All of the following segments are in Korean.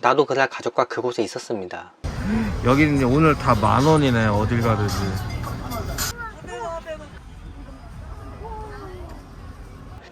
나도 그날 가족과 그곳에 있었습니다. 여기는 오늘 다 10,000원이네. 어딜 가든지.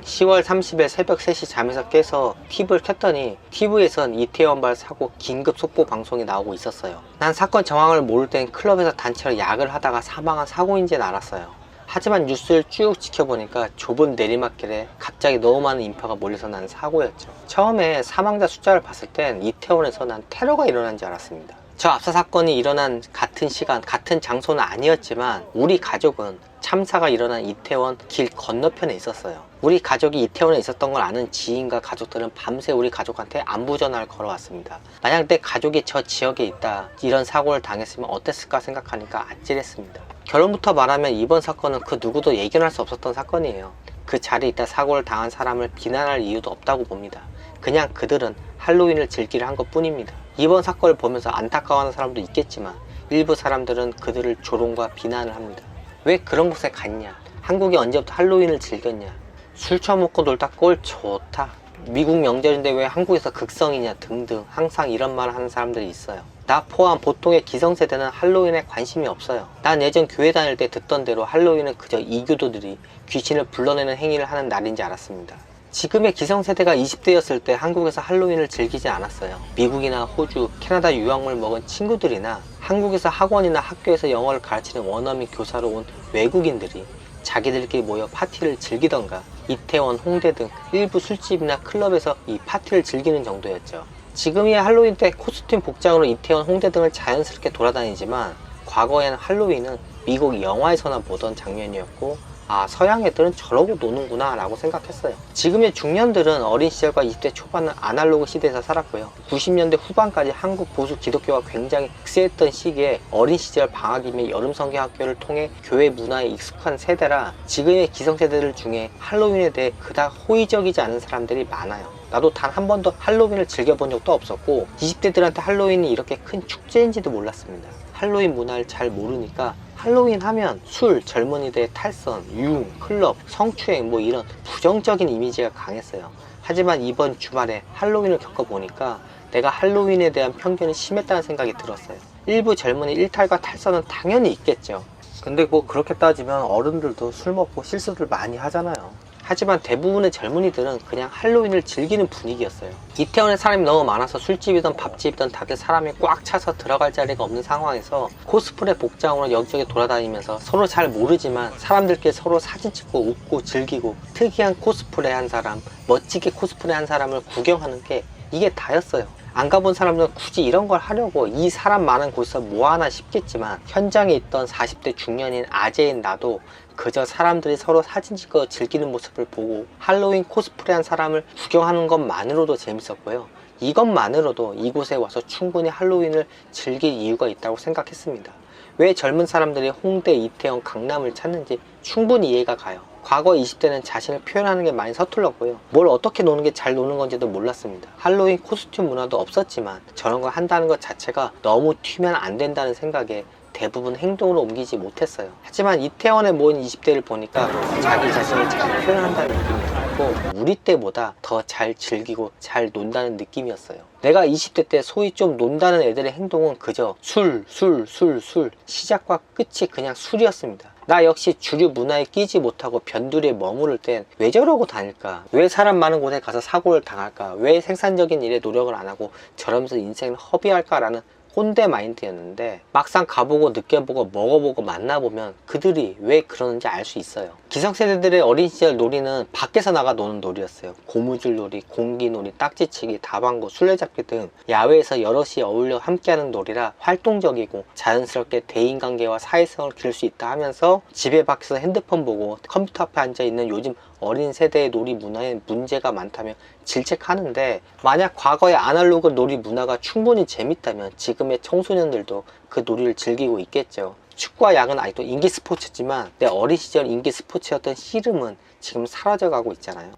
10월 30일 새벽 3시 잠에서 깨서 TV를 켰더니 TV에선 이태원발 사고 긴급 속보 방송이 나오고 있었어요. 난 사건 정황을 모를 땐 클럽에서 단체로 약을 하다가 사망한 사고인지는 알았어요. 하지만 뉴스를 쭉 지켜보니까 좁은 내리막길에 갑자기 너무 많은 인파가 몰려서 난 사고였죠. 처음에 사망자 숫자를 봤을 땐 이태원에서 난 테러가 일어난 줄 알았습니다. 저 앞서 사건이 일어난 같은 시간, 같은 장소는 아니었지만 우리 가족은 참사가 일어난 이태원 길 건너편에 있었어요. 우리 가족이 이태원에 있었던 걸 아는 지인과 가족들은 밤새 우리 가족한테 안부 전화를 걸어왔습니다. 만약 내 가족이 저 지역에 있다, 이런 사고를 당했으면 어땠을까 생각하니까 아찔했습니다. 결론부터 말하면 이번 사건은 그 누구도 예견할 수 없었던 사건이에요. 그 자리에 있다 사고를 당한 사람을 비난할 이유도 없다고 봅니다. 그냥 그들은 할로윈을 즐기려 한 것 뿐입니다. 이번 사건을 보면서 안타까워하는 사람도 있겠지만 일부 사람들은 그들을 조롱과 비난을 합니다. 왜 그런 곳에 갔냐? 한국이 언제부터 할로윈을 즐겼냐? 술 처먹고 놀다 꼴 좋다. 미국 명절인데 왜 한국에서 극성이냐 등등 항상 이런 말을 하는 사람들이 있어요. 나 포함 보통의 기성세대는 할로윈에 관심이 없어요. 난 예전 교회 다닐 때 듣던 대로 할로윈은 그저 이교도들이 귀신을 불러내는 행위를 하는 날인지 알았습니다. 지금의 기성세대가 20대였을 때 한국에서 할로윈을 즐기지 않았어요. 미국이나 호주, 캐나다 유학물 먹은 친구들이나 한국에서 학원이나 학교에서 영어를 가르치는 원어민 교사로 온 외국인들이 자기들끼리 모여 파티를 즐기던가 이태원, 홍대 등 일부 술집이나 클럽에서 이 파티를 즐기는 정도였죠. 지금이야 할로윈 때 코스튬 복장으로 이태원, 홍대 등을 자연스럽게 돌아다니지만 과거에는 할로윈은 미국 영화에서나 보던 장면이었고 아, 서양 애들은 저러고 노는구나 라고 생각했어요. 지금의 중년들은 어린 시절과 20대 초반은 아날로그 시대에서 살았고요. 90년대 후반까지 한국 보수 기독교가 굉장히 흑세했던 시기에 어린 시절 방학이며 여름 성경학교를 통해 교회 문화에 익숙한 세대라 지금의 기성세대들 중에 할로윈에 대해 그닥 호의적이지 않은 사람들이 많아요. 나도 단 한 번도 할로윈을 즐겨본 적도 없었고 20대들한테 할로윈이 이렇게 큰 축제인지도 몰랐습니다. 할로윈 문화를 잘 모르니까 할로윈 하면 술, 젊은이들의 탈선, 유흥, 클럽, 성추행 뭐 이런 부정적인 이미지가 강했어요. 하지만 이번 주말에 할로윈을 겪어보니까 내가 할로윈에 대한 편견이 심했다는 생각이 들었어요. 일부 젊은이 일탈과 탈선은 당연히 있겠죠. 근데 뭐 그렇게 따지면 어른들도 술 먹고 실수들 많이 하잖아요. 하지만 대부분의 젊은이들은 그냥 할로윈을 즐기는 분위기였어요. 이태원에 사람이 너무 많아서 술집이든 밥집이든 다들 사람이 꽉 차서 들어갈 자리가 없는 상황에서 코스프레 복장으로 여기저기 돌아다니면서 서로 잘 모르지만 사람들끼리 서로 사진 찍고 웃고 즐기고 특이한 코스프레 한 사람, 멋지게 코스프레 한 사람을 구경하는 게 이게 다였어요. 안 가본 사람들은 굳이 이런 걸 하려고 이 사람 많은 곳에서 뭐하나 싶겠지만 현장에 있던 40대 중년인 아재인 나도 그저 사람들이 서로 사진 찍어 즐기는 모습을 보고 할로윈 코스프레한 사람을 구경하는 것만으로도 재밌었고요. 이것만으로도 이곳에 와서 충분히 할로윈을 즐길 이유가 있다고 생각했습니다. 왜 젊은 사람들이 홍대, 이태원, 강남을 찾는지 충분히 이해가 가요. 과거 20대는 자신을 표현하는 게 많이 서툴렀고요. 뭘 어떻게 노는 게 잘 노는 건지도 몰랐습니다. 할로윈 코스튬 문화도 없었지만 저런 걸 한다는 것 자체가 너무 튀면 안 된다는 생각에 대부분 행동으로 옮기지 못했어요. 하지만 이태원에 모인 20대를 보니까 자기 자신을 잘 표현한다는 느낌이 들었고 우리 때보다 더 잘 즐기고 잘 논다는 느낌이었어요. 내가 20대 때 소위 좀 논다는 애들의 행동은 그저 술 시작과 끝이 그냥 술이었습니다. 나 역시 주류 문화에 끼지 못하고 변두리에 머무를 땐 왜 저러고 다닐까? 왜 사람 많은 곳에 가서 사고를 당할까? 왜 생산적인 일에 노력을 안 하고 저러면서 인생을 허비할까? 라는 꼰대 마인드였는데 막상 가보고 느껴보고 먹어보고 만나보면 그들이 왜 그러는지 알 수 있어요. 기성세대들의 어린 시절 놀이는 밖에서 나가 노는 놀이였어요. 고무줄 놀이, 공기놀이, 딱지치기, 다방구, 술래잡기 등 야외에서 여럿이 어울려 함께하는 놀이라 활동적이고 자연스럽게 대인관계와 사회성을 기를 수 있다 하면서 집에 밖에서 핸드폰 보고 컴퓨터 앞에 앉아있는 요즘 어린 세대의 놀이 문화에 문제가 많다며 질책하는데 만약 과거의 아날로그 놀이 문화가 충분히 재밌다면 지금의 청소년들도 그 놀이를 즐기고 있겠죠. 축구와 야구는 아직도 인기 스포츠지만 내 어린 시절 인기 스포츠였던 씨름은 지금 사라져가고 있잖아요.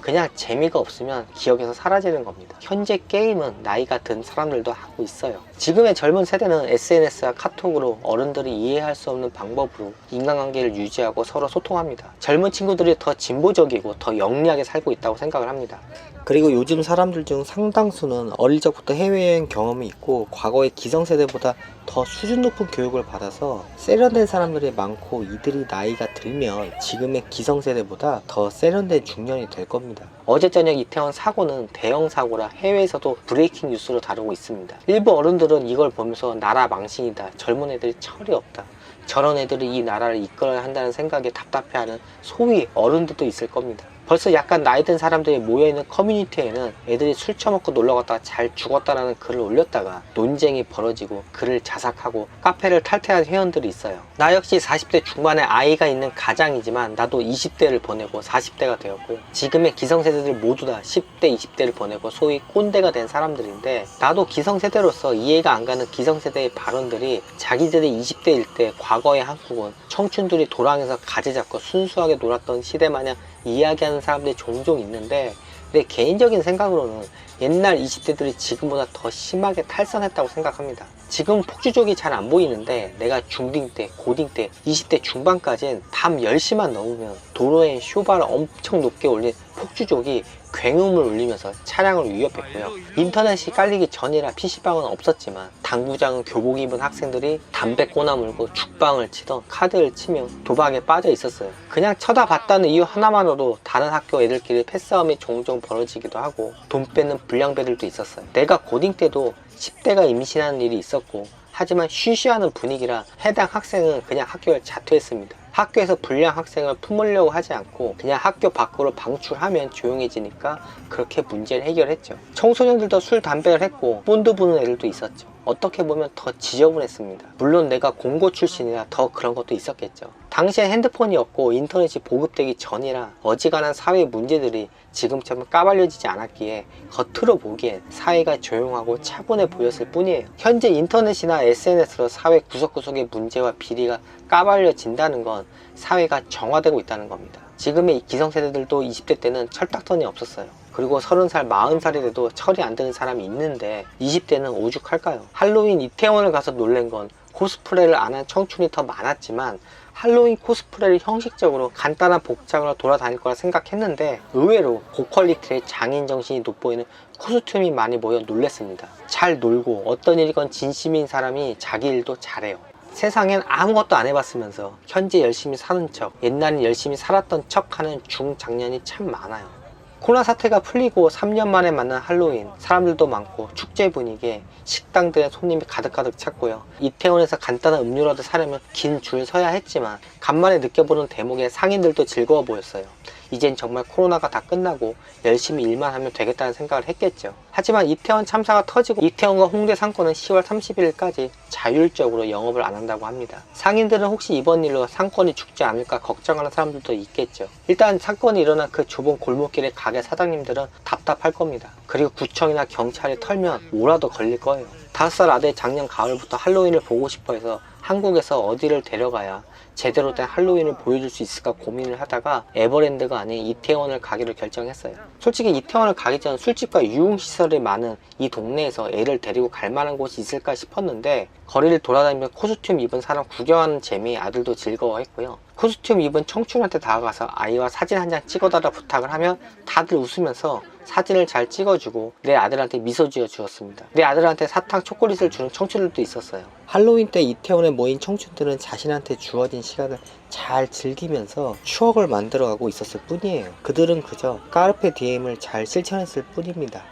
그냥 재미가 없으면 기억에서 사라지는 겁니다. 현재 게임은 나이가 든 사람들도 하고 있어요. 지금의 젊은 세대는 SNS와 카톡으로 어른들이 이해할 수 없는 방법으로 인간관계를 유지하고 서로 소통합니다. 젊은 친구들이 더 진보적이고 더 영리하게 살고 있다고 생각을 합니다. 그리고 요즘 사람들 중 상당수는 어릴 적부터 해외여행 경험이 있고 과거의 기성세대보다 더 수준 높은 교육을 받아서 세련된 사람들이 많고, 이들이 나이가 들면 지금의 기성세대보다 더 세련된 중년이 될 겁니다. 어제 저녁 이태원 사고는 대형 사고라 해외에서도 브레이킹 뉴스로 다루고 있습니다. 일부 어른들은 이걸 보면서 나라 망신이다, 젊은 애들이 철이 없다, 저런 애들이 이 나라를 이끌어야 한다는 생각에 답답해하는 소위 어른들도 있을 겁니다. 벌써 약간 나이든 사람들이 모여있는 커뮤니티에는 애들이 술 처먹고 놀러갔다가 잘 죽었다라는 글을 올렸다가 논쟁이 벌어지고 글을 자삭하고 카페를 탈퇴한 회원들이 있어요. 나 역시 40대 중반에 아이가 있는 가장이지만 나도 20대를 보내고 40대가 되었고요. 지금의 기성세대들 모두 다 10대, 20대를 보내고 소위 꼰대가 된 사람들인데, 나도 기성세대로서 이해가 안 가는 기성세대의 발언들이 자기들이 20대일 때 과거의 한국은 청춘들이 도랑에서 가지 잡고 순수하게 놀았던 시대 마냥 이야기하는 사람들이 종종 있는데, 내 개인적인 생각으로는 옛날 20대들이 지금보다 더 심하게 탈선했다고 생각합니다. 지금 폭주족이 잘 안 보이는데 내가 중딩 때, 고딩 때, 20대 중반까지는 밤 10시만 넘으면 도로에 쇼바를 엄청 높게 올린 폭주족이 굉음을 울리면서 차량을 위협했고요. 인터넷이 깔리기 전이라 PC방은 없었지만 당구장은 교복 입은 학생들이 담배 꼬나물고 죽방을 치던 카드를 치며 도박에 빠져 있었어요. 그냥 쳐다봤다는 이유 하나만으로도 다른 학교 애들끼리 패싸움이 종종 벌어지기도 하고 돈 뺏는 불량배들도 있었어요. 내가 고딩 때도 10대가 임신하는 일이 있었고, 하지만 쉬쉬하는 분위기라 해당 학생은 그냥 학교를 자퇴했습니다. 학교에서 불량 학생을 품으려고 하지 않고 그냥 학교 밖으로 방출하면 조용해지니까 그렇게 문제를 해결했죠. 청소년들도 술, 담배를 했고 본드 부는 애들도 있었죠. 어떻게 보면 더 지저분했습니다. 물론 내가 공고 출신이라 더 그런 것도 있었겠죠. 당시에 핸드폰이 없고 인터넷이 보급되기 전이라 어지간한 사회 문제들이 지금처럼 까발려지지 않았기에 겉으로 보기엔 사회가 조용하고 차분해 보였을 뿐이에요. 현재 인터넷이나 SNS로 사회 구석구석의 문제와 비리가 까발려진다는 건 사회가 정화되고 있다는 겁니다. 지금의 기성세대들도 20대 때는 철딱선이 없었어요. 그리고 30살, 40살이 돼도 철이 안 드는 사람이 있는데 20대는 오죽할까요? 할로윈 이태원을 가서 놀란 건 코스프레를 안 한 청춘이 더 많았지만, 할로윈 코스프레를 형식적으로 간단한 복장으로 돌아다닐 거라 생각했는데 의외로 고퀄리티의 장인 정신이 돋보이는 코스튬이 많이 모여 놀랐습니다. 잘 놀고 어떤 일이건 진심인 사람이 자기 일도 잘해요. 세상엔 아무것도 안 해봤으면서 현재 열심히 사는 척, 옛날엔 열심히 살았던 척 하는 중장년이 참 많아요. 코로나 사태가 풀리고 3년 만에 만난 할로윈, 사람들도 많고 축제 분위기에 식당들에 손님이 가득가득 찼고요. 이태원에서 간단한 음료라도 사려면 긴 줄 서야 했지만 간만에 느껴보는 대목에 상인들도 즐거워 보였어요. 이젠 정말 코로나가 다 끝나고 열심히 일만 하면 되겠다는 생각을 했겠죠. 하지만 이태원 참사가 터지고 이태원과 홍대 상권은 10월 31일까지 자율적으로 영업을 안 한다고 합니다. 상인들은 혹시 이번 일로 상권이 죽지 않을까 걱정하는 사람들도 있겠죠. 일단 사건이 일어난 그 좁은 골목길의 가게 사장님들은 답답할 겁니다. 그리고 구청이나 경찰이 털면 뭐라도 걸릴 거예요. 5살 아들 작년 가을부터 할로윈을 보고 싶어 해서 한국에서 어디를 데려가야 제대로 된 할로윈을 보여줄 수 있을까 고민을 하다가 에버랜드가 아닌 이태원을 가기로 결정했어요. 솔직히 이태원을 가기 전 술집과 유흥시설이 많은 이 동네에서 애를 데리고 갈 만한 곳이 있을까 싶었는데, 거리를 돌아다니며 코스튬 입은 사람 구경하는 재미에 아들도 즐거워했고요. 코스튬 입은 청춘한테 다가가서 아이와 사진 한 장 찍어달라 부탁을 하면 다들 웃으면서 사진을 잘 찍어주고 내 아들한테 미소 지어 주었습니다. 내 아들한테 사탕, 초콜릿을 주는 청춘들도 있었어요. 할로윈 때 이태원에 모인 청춘들은 자신한테 주어진 시간을 잘 즐기면서 추억을 만들어가고 있었을 뿐이에요. 그들은 그저 까르페 디엠을 잘 실천했을 뿐입니다.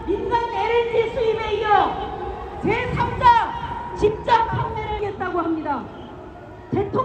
민간 LNG 수입에 이어 제3자 집단 판매를 하겠다고 합니다. 대통령